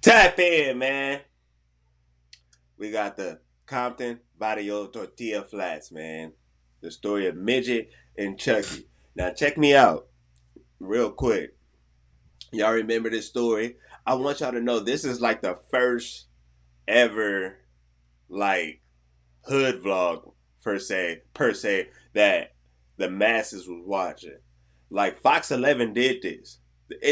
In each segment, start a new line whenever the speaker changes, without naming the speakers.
Tap in, man. We got the Compton Barrio Tortilla Flats, man. The story of Midget and Chucky. Now, check me out real quick. Y'all remember this story? I want y'all to know this is like the first ever, like, hood vlog, per se, that the masses was watching. Like, Fox 11 did this.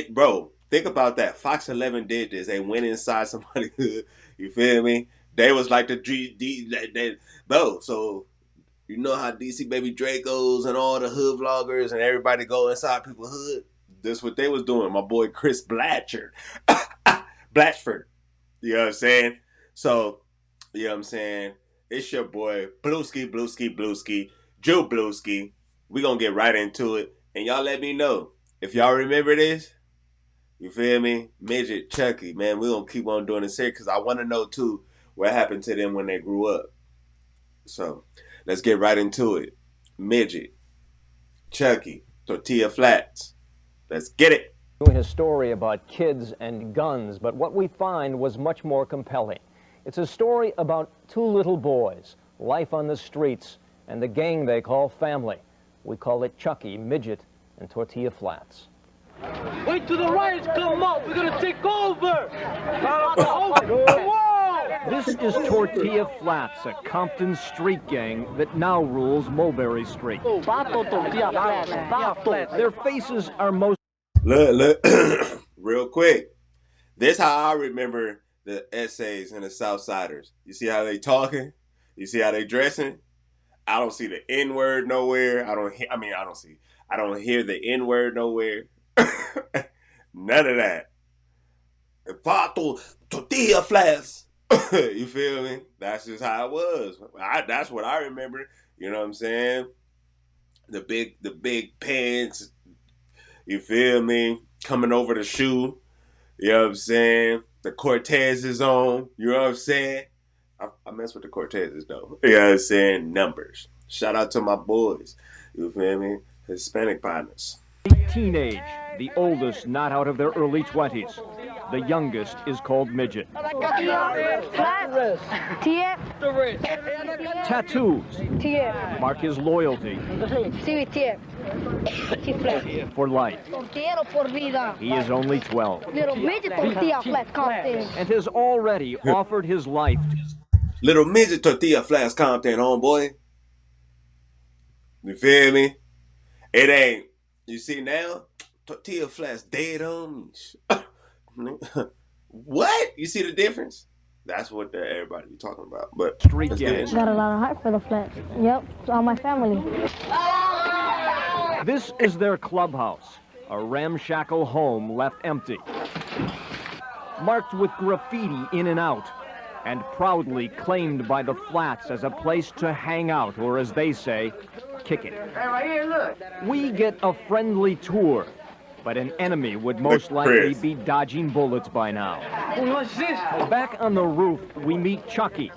Bro, think about that. Fox 11 did this. They went inside somebody's hood. You feel me? They was like the bro. So you know how DC Baby Dracos and all the hood vloggers and everybody go inside people's hood. That's what they was doing. My boy Chris Blatchford, Blatchford. You know what I'm saying? So you know what I'm saying. It's your boy Blueski, Joe Blueski. We gonna get right into it, and y'all let me know if y'all remember this. You feel me? Midget, Chucky, man, we gonna keep on doing this here because I want to know too what happened to them when they grew up. So let's get right into it. Midget, Chucky, Tortilla Flats. Let's get it.
Doing a story about kids and guns, but what we find was much more compelling. It's a story about two little boys, life on the streets, and the gang they call family. We call it Chucky, Midget, and Tortilla Flats.
Wait till the riots come up. We're gonna take over.
This is Tortilla Flats, a Compton street gang that now rules Mulberry Street. Their faces are most...
Look, real quick. This how I remember the essays and the Southsiders. You see how they talking? You see how they dressing? I don't see the N-word nowhere. I don't hear the N-word nowhere. None of that. Pato Tortilla Flats. You feel me? That's just how it was. That's what I remember. You know what I'm saying? The big pants. You feel me? Coming over the shoe. You know what I'm saying? The Cortez is on. You know what I'm saying? I mess with the Cortezes though. You know what I'm saying? Numbers. Shout out to my boys. You feel me? Hispanic partners.
Teenage, the oldest not out of their early 20s. The youngest is called Midget. Tattoos mark his loyalty for life. He is only 12 and has already offered his life.
Little Midget Tortilla Flats Compton, homeboy. You feel me? It ain't. You see now? Tortilla Flats dead on me. What? You see the difference? That's what everybody be talking about. But
Street gang.
Got a lot of heart for the Flats. Yep, it's all my family.
This is their clubhouse, a ramshackle home left empty, marked with graffiti in and out, and proudly claimed by the Flats as a place to hang out, or as they say, kick it.
Hey, right here, look.
We get a friendly tour, but an enemy would most likely be dodging bullets by now.
What's this?
Back on the roof, we meet Chucky.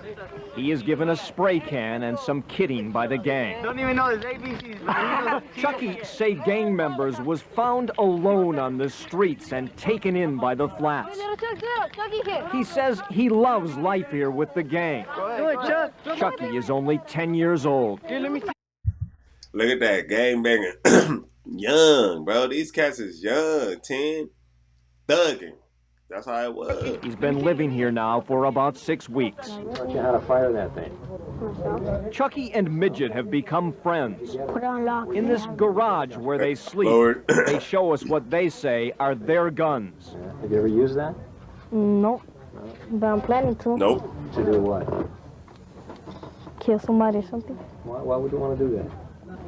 He is given a spray can and some kidding by the gang.
Don't even know his ABCs.
Chucky, say gang members, was found alone on the streets and taken in by the Flats. He says he loves life here with the gang.
Go ahead, Chuck.
Chucky is only 10 years old.
Here, let me see.
look at that gang banging. Young, bro. These cats is young, 10, thugging. That's how it was.
He's been living here now for about 6 weeks.
Taught you how to fire that thing.
Chucky and Midget have become friends.
Put it on lock.
In this garage where they sleep,
Lord.
they show us what they say are their guns.
Have you ever used that?
Nope. But I'm planning to.
Nope.
To do what?
Kill somebody or something.
Why would you want to do that?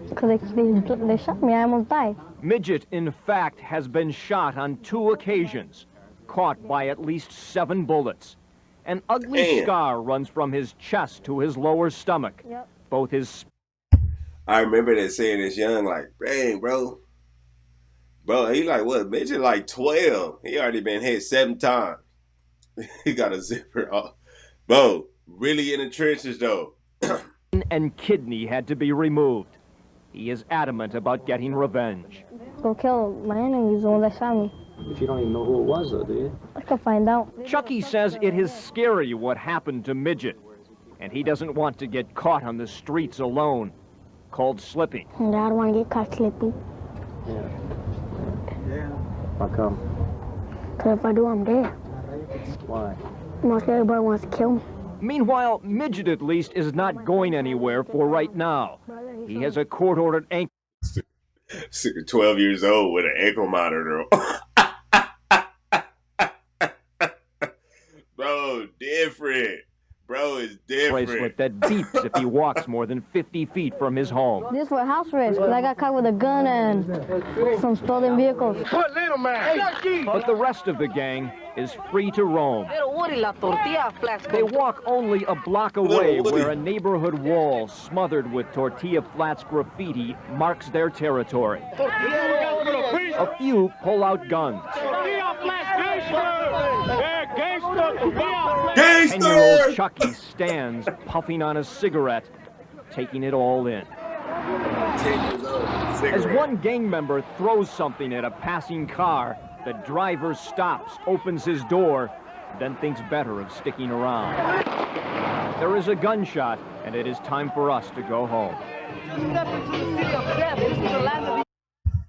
Because they shot me. I almost died.
Midget, in fact, has been shot on 2 occasions, caught by at least 7 bullets. An ugly
Damn.
scar runs from his chest to his lower stomach.
Yep.
Both his...
I remember that saying this young, like, dang, bro. Bro, he like, what, Midget like 12. He already been hit 7 times. He got a zipper off. Bro, really in the trenches, though.
and kidney had to be removed. He is adamant about getting revenge.
Go kill my enemies, the ones that shot me.
But you don't even know who it was, though, do you?
I can find out.
Chucky says it is scary what happened to Midget, and he doesn't want to get caught on the streets alone, called slipping.
I don't want to get caught slipping.
Yeah. How come?
Because if I do, I'm dead.
Why?
Most everybody wants to kill me.
Meanwhile, Midget at least is not going anywhere for right now. He has a court-ordered ankle
12 years old with an ankle monitor. Bro, different. Bro is different.
bracelet that beeps if he walks more than 50 feet from his home.
This for house arrest, because I got caught with a gun and some stolen vehicles.
What little man?
But the rest of the gang is free to roam. They walk only a block away where a neighborhood wall smothered with Tortilla Flats graffiti marks their territory. A few pull out guns. 10-year-old Chucky stands puffing on a cigarette, taking it all in. As one gang member throws something at a passing car, the driver stops, opens his door, then thinks better of sticking around. There is a gunshot, and it is time for us to go home.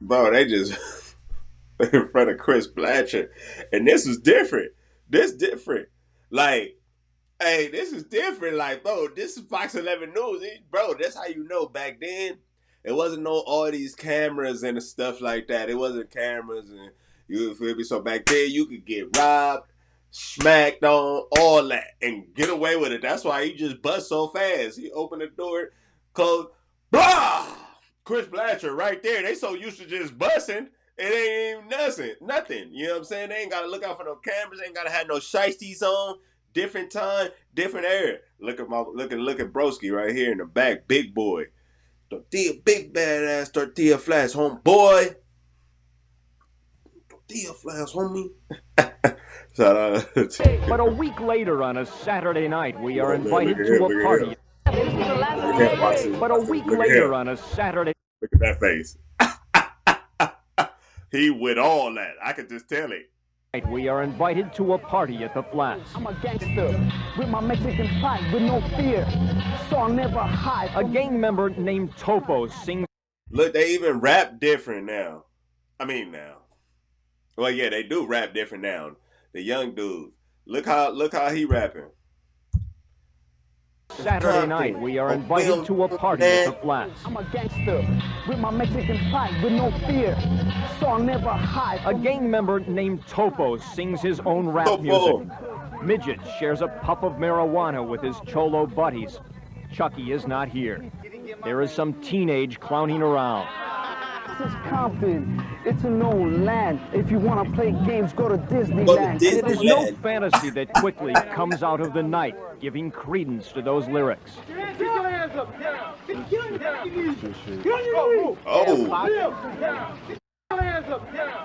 Bro, they just in front of Chris Blanchard. And this is different. This different. Like, hey, this is different. Like, bro, this is Fox 11 News. Bro, that's how you know back then. It wasn't no all these cameras and stuff like that. It wasn't cameras and you feel me. So back then you could get robbed, smacked on, all that, and get away with it. That's why he just bust so fast. He opened the door, closed, blah! Chris Blanchard right there. They so used to just busting, it ain't even nothing. You know what I'm saying? They ain't gotta look out for no cameras. They ain't gotta have no shiesties on. Different time, different era. Look at Broski right here in the back, big boy. Tortilla, big badass Tortilla Flats, homeboy. Tortilla Flats, homie.
But a week later on a Saturday night, we are invited to a party. But a week later on a Saturday...
Look at that face. He with all that. I could just tell it.
We are invited to a party at the Flats.
I'm a gangster with my Mexican pride, with no fear, so I'll never hide.
A gang member named Topo sings...
Look, they even rap different now. Well, yeah, they do rap different now. The young dudes. Look how he rapping.
Saturday night, we are invited to a party at the Flats.
I'm a gangster with my Mexican pride, with no fear, so I'll never hide.
A gang member named Topo sings his own rap music. Midget shares a puff of marijuana with his cholo buddies. Chucky is not here. There is some teenage clowning around.
This is Compton. It's a known land. If you want to play games, go to Disneyland.
It is no fantasy that quickly comes out of the night, giving credence to those lyrics.
Oh.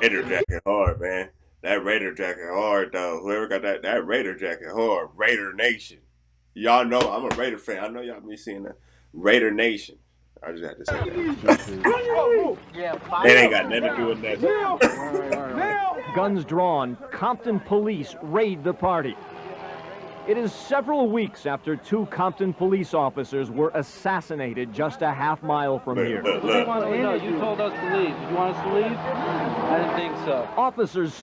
Raider jacket hard, man. That Raider jacket hard, though. Whoever got that Raider jacket hard. Raider Nation. Y'all know I'm a Raider fan. I know y'all be seeing that. Raider Nation. I just had to say that. It ain't got nothing to do with that.
Guns drawn, Compton police raid the party. It is several weeks after two Compton police officers were assassinated just a half mile from here.
No, you told us to leave. You want us to leave? I didn't think so.
Officers...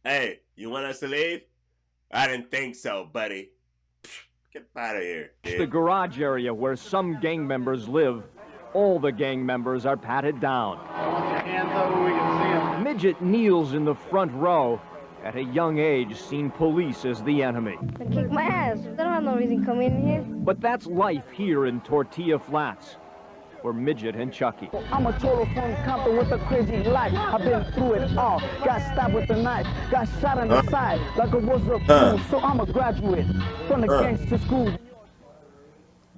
Hey, you want us to leave? I didn't think so, buddy. Get out of here.
The garage area where some gang members live. All the gang members are patted down.
Hands up where we can see them.
Midget kneels in the front row. At a young age, seen police as the enemy.
They kick my ass. They don't have no reason to come in here.
But that's life here in Tortilla Flats for Midget and Chucky.
I'm a cholo from Compton with a crazy life. I've been through it all. Got stabbed with a knife. Got shot in the side like it was a fool. So I'm a graduate from the gangster school.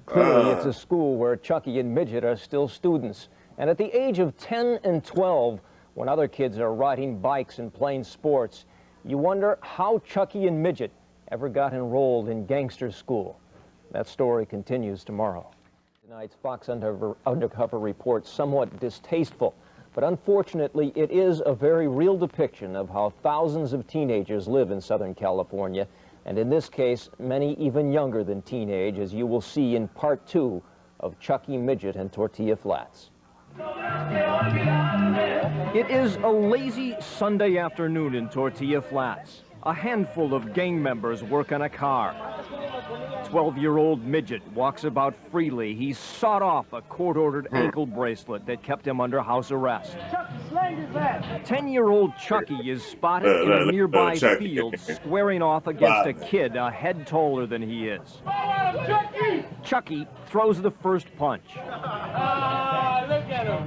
Clearly, it's a school where Chucky and Midget are still students. And at the age of 10 and 12, when other kids are riding bikes and playing sports, you wonder how Chucky and Midget ever got enrolled in gangster school. That story continues tomorrow. Tonight's Fox Undercover report somewhat distasteful, but unfortunately it is a very real depiction of how thousands of teenagers live in Southern California, and in this case, many even younger than teenage, as you will see in part 2 of Chucky, Midget, and Tortilla Flats. It is a lazy Sunday afternoon in Tortilla Flats. A handful of gang members work on a car. 12-year-old Midget walks about freely. He's sawed off a court-ordered ankle bracelet that kept him under house arrest. 10-year-old Chucky is spotted in a nearby field squaring off against a kid a head taller than he is. Chucky throws the first punch.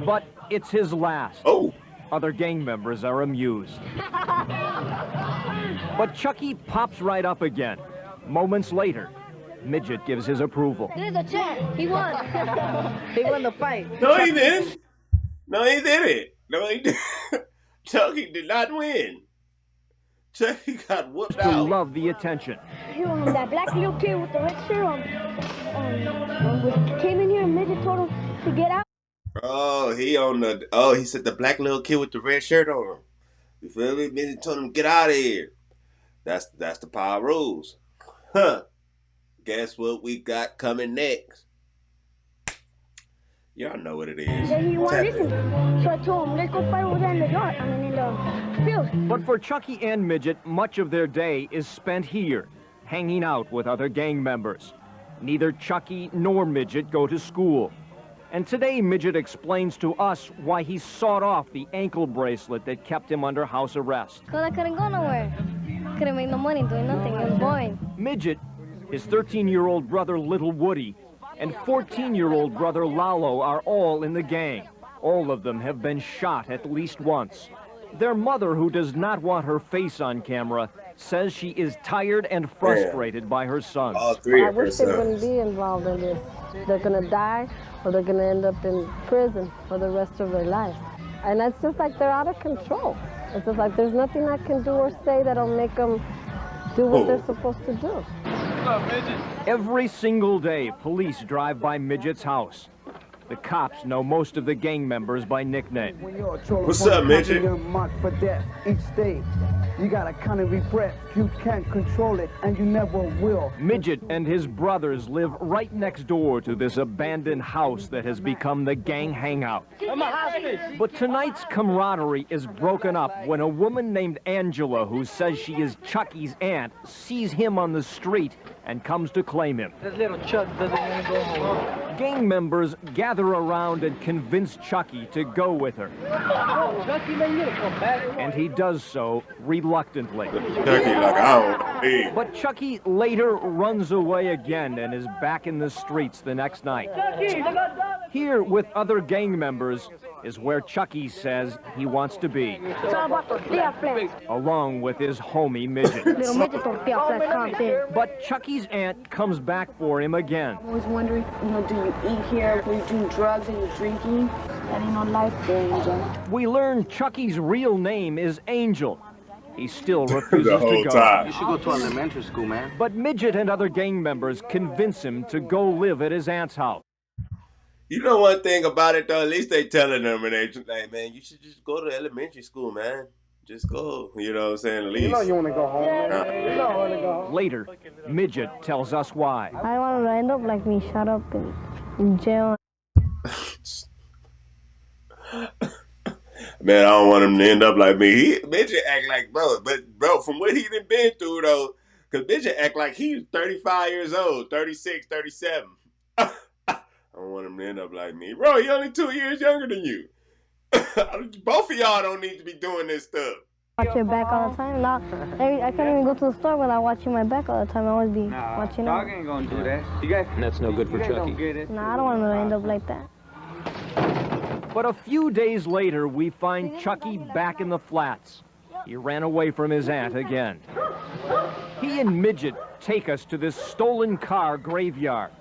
But it's his last. Other gang members are amused. But Chucky pops right up again. Moments later, Midget gives his approval.
This is a champ. He won.
He won the fight.
No, he didn't. No, he didn't. No, he didn't. Chucky did not win. Chucky got whooped
He
out.
loved the attention.
He won. That black little kid with the red shirt on came in here and Midget told him to get out.
Oh, he said the black little kid with the red shirt on him. You feel me? Midget told him, get out of here. That's the power rules. Huh. Guess what we got coming next? Y'all know what it is.
And then he won't listen. So I told him, let's go fight over there in the yard. I mean, in the field.
But for Chucky and Midget, much of their day is spent here, hanging out with other gang members. Neither Chucky nor Midget go to school. And today, Midget explains to us why he sawed off the ankle bracelet that kept him under house arrest.
Because I couldn't go nowhere. Couldn't make no money doing nothing. It was boring.
Midget, his 13-year-old brother Little Woody, and 14-year-old brother Lalo are all in the gang. All of them have been shot at least once. Their mother, who does not want her face on camera, says she is tired and frustrated by her sons.
All three
I
of her
wish they wouldn't
sons.
be involved in this. They're going to die, or they're going to end up in prison for the rest of their life. And it's just like they're out of control. It's just like there's nothing I can do or say that'll make them do what they're supposed to do.
Every single day, police drive by Midget's house. The cops know most of the gang members by nickname.
What's up, Midget?
You're marked for death each day. You gotta count every breath. You can't control it, and you never will.
Midget and his brothers live right next door to this abandoned house that has become the gang hangout. But tonight's camaraderie is broken up when a woman named Angela, who says she is Chucky's aunt, sees him on the street and comes to claim him.
This little Chuck doesn't want to go home.
Gang members gather around and convince Chucky to go with her. And he does so reluctantly.
Chucky like, I don't want to leave.
But Chucky later runs away again and is back in the streets the next night. Here, with other gang members, is where Chucky says he wants to be,
It's all about Tortilla Flats.
along with his homie Midget.
Little Midget Tortilla Flats content.
But Chucky's aunt comes back for him again.
I was wondering, do you eat here? Are you doing drugs? Are you drinking? That ain't no life there, Angel.
We learn Chucky's real name is Angel. He still refuses
The whole
to go.
time.
You should go to elementary school, man.
But Midget and other gang members convince him to go live at his aunt's house.
You know one thing about it though, at least they telling them and they like, man, you should just go to elementary school, man. Just go. You know what I'm saying? At least.
You know you want to go home, man. You know I want to go home.
Later, Midget tells us why.
I don't want him to end up like me, shut up in jail.
Man, I don't want him to end up like me. Midget act like, bro, from what he done been through though, because Midget act like he's 35 years old, 36, 37. I don't want him to end up like me. Bro, he only 2 years younger than you. Both of y'all don't need to be doing this stuff.
Watch your back all the time. Now, I can't even go to the store without watching my back all the time. I always be watching
Dog
out.
ain't gonna do that. You guys,
And that's no good for Chucky.
Nah, I don't want him to end up like that.
But a few days later, we find Chucky back in the flats. He ran away from his aunt again. He and Midget take us to this stolen car graveyard.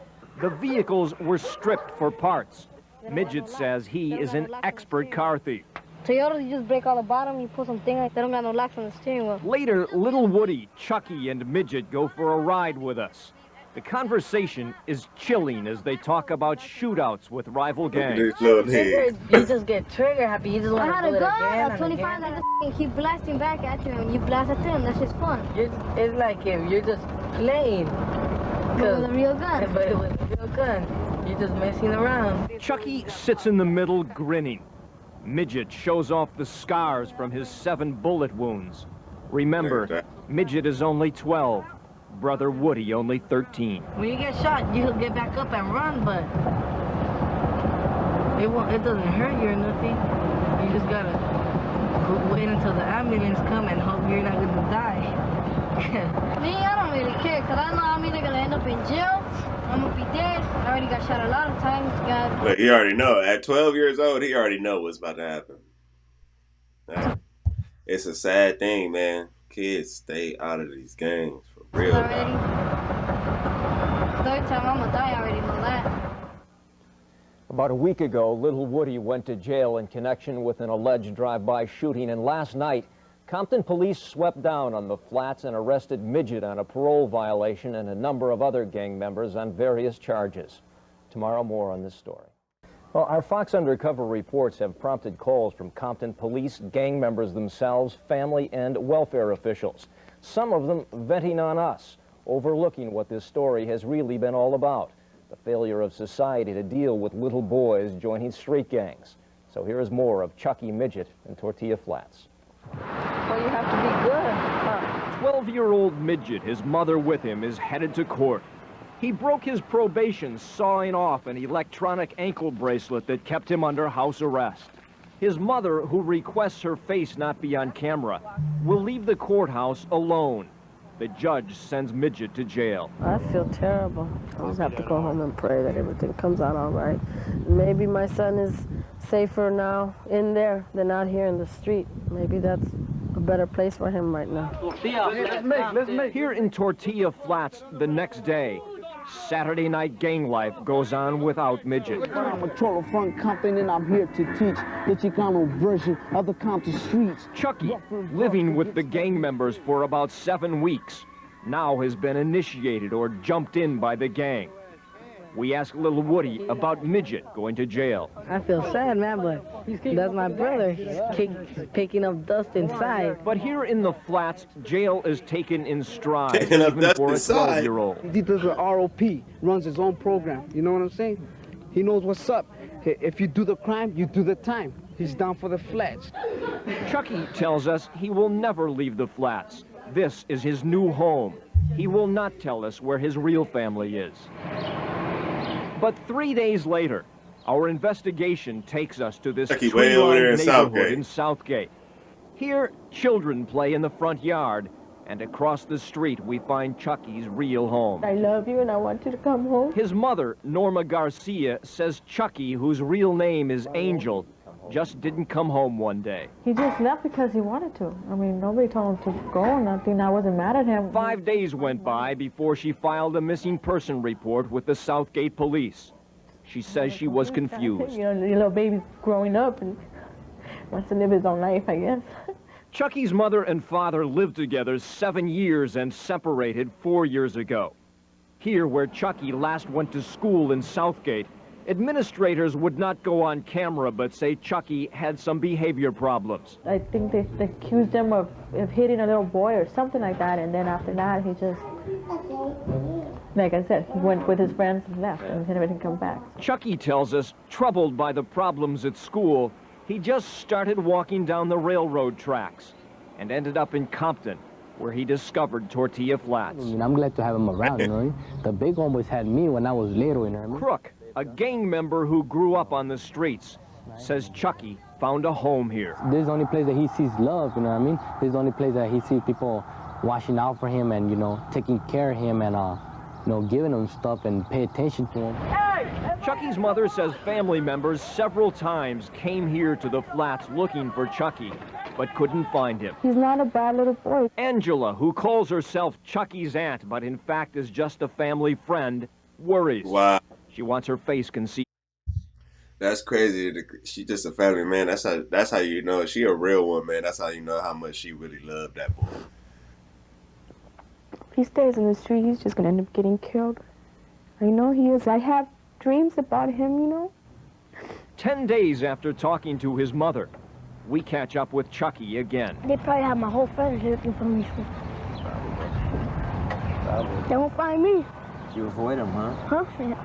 The vehicles were stripped for parts. Midget says he is an expert car thief.
Toyotas, you just break all the bottom, you put some thing like they don't got no locks on the steering wheel.
Later, Little Woody, Chucky, and Midget go for a ride with us. The conversation is chilling as they talk about shootouts with rival gangs.
Look at this little nigga.
You just get trigger happy. You just want
I
to
had
do
a
it
gun
again
at
and
25
again.
like and keep blasting back at you, and when you blast at them, that's just fun.
It's like if you're just playing.
But with a real gun.
But with a real gun, you're just messing around.
Chucky sits in the middle grinning. Midget shows off the scars from his 7 bullet wounds. Remember, Midget is only 12. Brother Woody only 13.
When you get shot, you get back up and run, but it doesn't hurt you or nothing. You just gotta wait until the ambulance come and hope you're not gonna die.
Me, I don't really care, because I know I'm either going to end up in jail, I'm going to be dead. I already got shot a lot of times. God.
Look, he already know. At 12 years old, he already know what's about to happen. Nah. It's a sad thing, man. Kids stay out of these games for real.
Already. Third time I'm going to die, I already know that.
About a week ago, little Woody went to jail in connection with an alleged drive-by shooting, and last night, Compton police swept down on the Flats and arrested Midget on a parole violation and a number of other gang members on various charges. Tomorrow, more on this story. Well, our Fox Undercover reports have prompted calls from Compton police, gang members themselves, family, and welfare officials. Some of them venting on us, overlooking what this story has really been all about: the failure of society to deal with little boys joining street gangs. So here is more of Chucky, Midget, and Tortilla Flats.
Well, you have to be good, huh?
12-year-old Midget, his mother with him, is headed to court. He broke his probation, sawing off an electronic ankle bracelet that kept him under house arrest. His mother, who requests her face not be on camera, will leave the courthouse alone. The judge sends Midget to jail.
I feel terrible. I just have to go home and pray that everything comes out all right. Maybe my son is safer now in there than out here in the street. Maybe that's a better place for him right now.
Let's make.
Here in Tortilla Flats the next day, Saturday night gang life goes on without Midget.
I'm a total from Compton, and I'm here to teach the Chicano version of the Compton streets.
Chucky, living with the gang members for about 7 weeks, now has been initiated or jumped in by the gang. We ask little Woody about Midget going to jail.
I feel sad, man, but that's my brother. He's picking up dust inside.
But here in the Flats, jail is taken in stride,
Taking up
even
dust
for a
inside.
12-year-old.
He does an ROP, runs his own program. You know what I'm saying? He knows what's up. If you do the crime, you do the time. He's down for the Flats.
Chucky tells us he will never leave the Flats. This is his new home. He will not tell us where his real family is. But 3 days later, our investigation takes us to this
Chucky way over there in
neighborhood
Southgate.
in Southgate. Here, children play in the front yard, and across the street we find Chucky's real home.
I love you and I want you to come home.
His mother, Norma Garcia, says Chucky, whose real name is Angel, just didn't come home one day.
He just left because he wanted to. I mean, nobody told him to go or nothing. I wasn't mad at him.
5 days went by before she filed a missing person report with the Southgate police. She says she was confused.
You know, the little baby's growing up and wants to live his own life, I guess.
Chucky's mother and father lived together 7 years and separated 4 years ago. Here, where Chucky last went to school in Southgate, administrators would not go on camera but say Chucky had some behavior problems.
I think they accused him of hitting a little boy or something like that, and then after that, he just, like I said, he went with his friends and left, and he never didn't come back.
Chucky tells us, troubled by the problems at school, he just started walking down the railroad tracks and ended up in Compton, where he discovered Tortilla Flats.
I mean, I'm glad to have him around, you know. The big homies had me when I was little, you know what I mean?
Crook, a gang member who grew up on the streets, says Chucky found a home here.
This is the only place that he sees love, you know what I mean? This is the only place that he sees people watching out for him and, you know, taking care of him and, you know, giving him stuff and pay attention to him.
Chucky's mother says family members several times came here to the Flats looking for Chucky, but couldn't find him.
He's not a bad little boy.
Angela, who calls herself Chucky's aunt, but in fact is just a family friend, worries.
Wow.
She wants her face concealed.
That's crazy. She just a family, man. That's how you know she a real one, man. That's how you know how much she really loved that boy.
If he stays in the street, he's just gonna end up getting killed.
I know he is. I have dreams about him, you know.
10 days after talking to his mother, we catch up with Chucky again.
They probably have my whole family looking for me. They won't find me.
You avoid him, huh?
Huh? Yeah.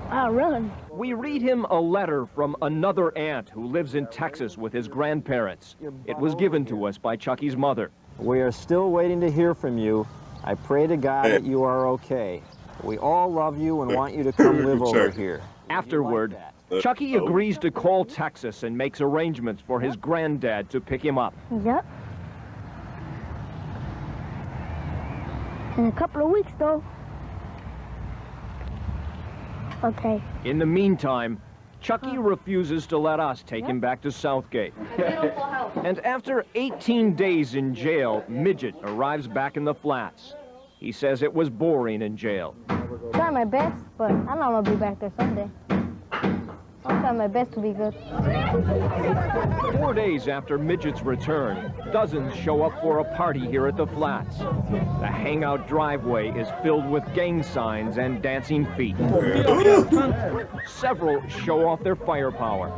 I'll run.
We read him a letter from another aunt who lives in Texas with his grandparents. It was given to us by Chucky's mother.
We are still waiting to hear from you. I pray to God that you are okay. We all love you and want you to come live over here.
Afterward, Chucky agrees to call Texas and makes arrangements for his granddad to pick him up.
Yep. In a couple of weeks, though. Okay.
In the meantime, Chucky refuses to let us take him back to Southgate. And after 18 days in jail, Midget arrives back in the flats. He says it was boring in jail.
Try my best, but I know I'm gonna be back there someday. I'll try my best to be good.
4 days after Midget's return, dozens show up for a party here at the flats. The hangout driveway is filled with gang signs and dancing feet. Several show off their firepower.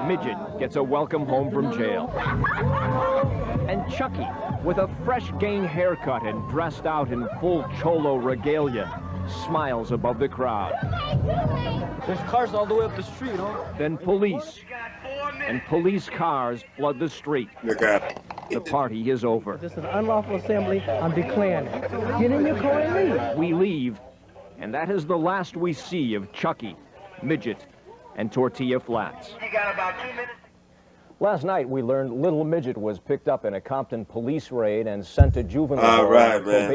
Midget gets a welcome home from jail. And Chucky, with a fresh gang haircut and dressed out in full cholo regalia, smiles above the crowd.
There's cars all the way up the street, huh?
Then police and police cars flood the street. The party is over.
This is an unlawful assembly. I'm declaring it. Get in your car and leave.
We leave, and that is the last we see of Chucky, Midget, and Tortilla Flats.
You got about 2 minutes.
Last night, we learned little Midget was picked up in a Compton police raid and sent to juvenile.
All right, man.